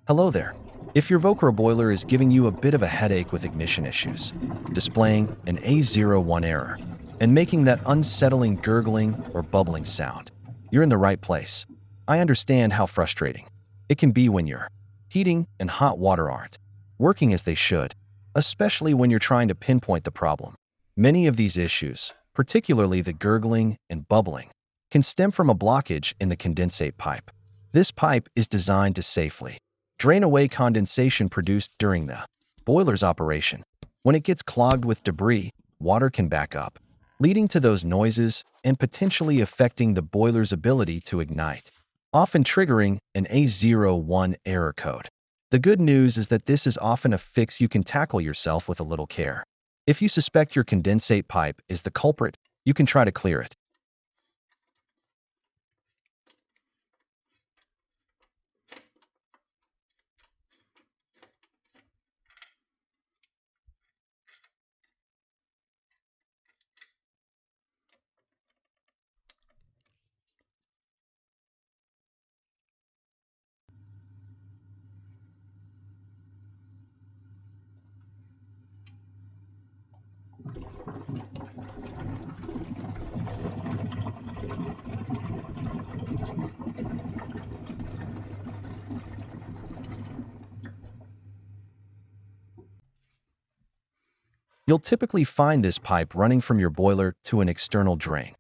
Hello there. If your Vokera boiler is giving you a bit of a headache with ignition issues, displaying an A01 error, and making that unsettling gurgling or bubbling sound, you're in the right place. I understand how frustrating it can be when your heating and hot water aren't working as they should, especially when you're trying to pinpoint the problem. Many of these issues, particularly the gurgling and bubbling, can stem from a blockage in the condensate pipe. This pipe is designed to safely drain away condensation produced during the boiler's operation. When it gets clogged with debris, water can back up, leading to those noises and potentially affecting the boiler's ability to ignite, often triggering an A01 error code. The good news is that this is often a fix you can tackle yourself with a little care. If you suspect your condensate pipe is the culprit, you can try to clear it. You'll typically find this pipe running from your boiler to an external drain.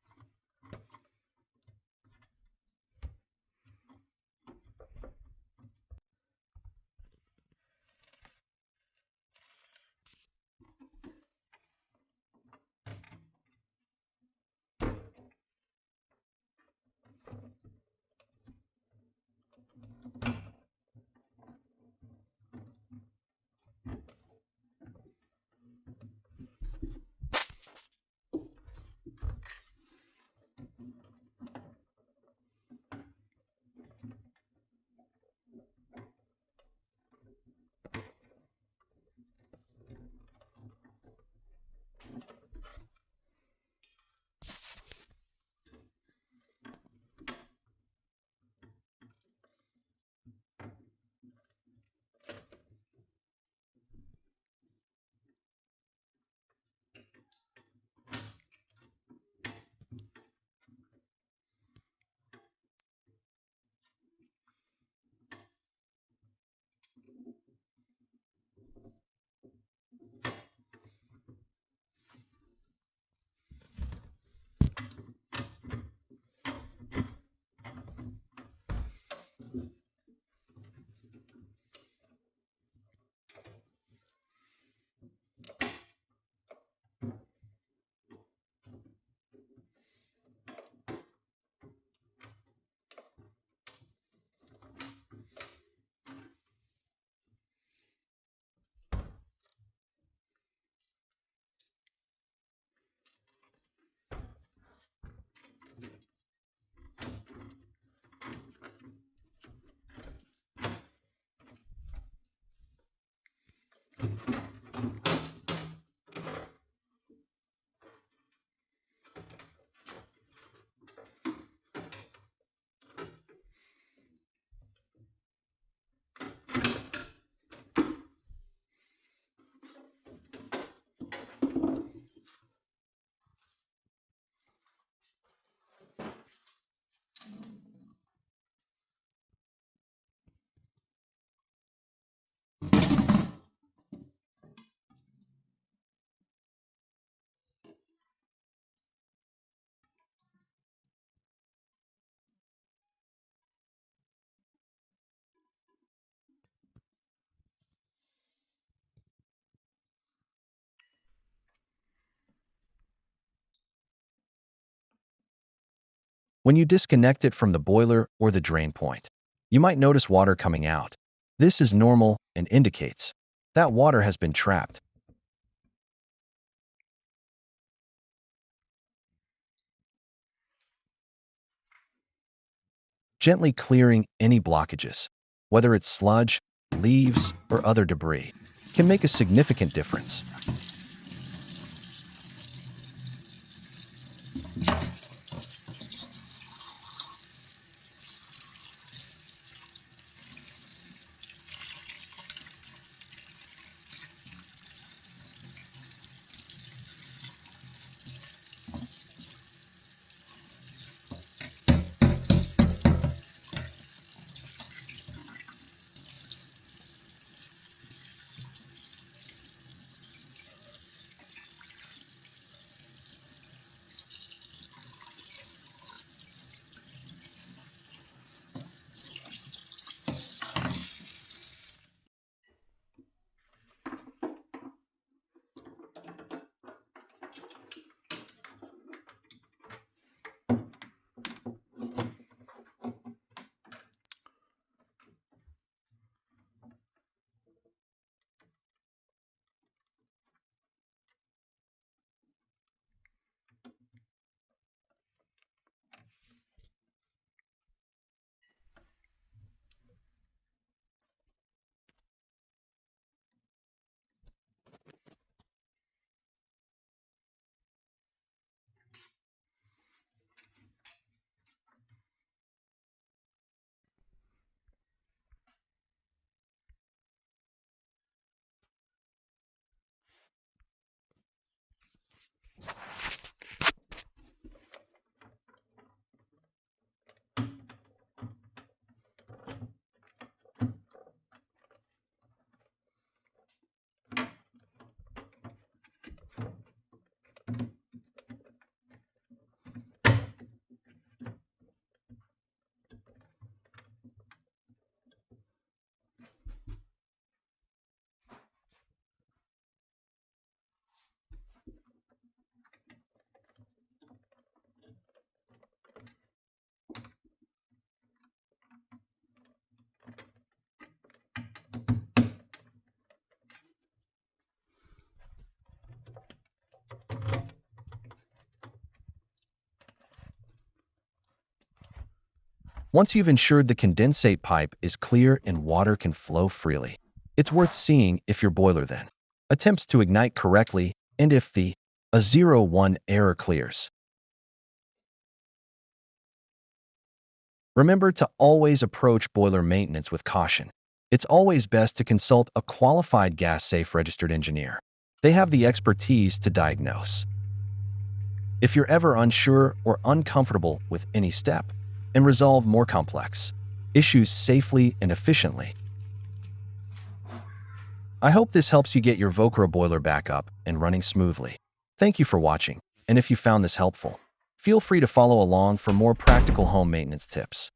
When you disconnect it from the boiler or the drain point, you might notice water coming out. This is normal and indicates that water has been trapped. Gently clearing any blockages, whether it's sludge, leaves, or other debris, can make a significant difference. Once you've ensured the condensate pipe is clear and water can flow freely, it's worth seeing if your boiler then attempts to ignite correctly and if the A01 error clears. Remember to always approach boiler maintenance with caution. It's always best to consult a qualified gas-safe registered engineer. They have the expertise to diagnose. If you're ever unsure or uncomfortable with any step, and resolve more complex issues safely and efficiently. I hope this helps you get your Vokera boiler back up and running smoothly. Thank you for watching, and if you found this helpful, feel free to follow along for more practical home maintenance tips.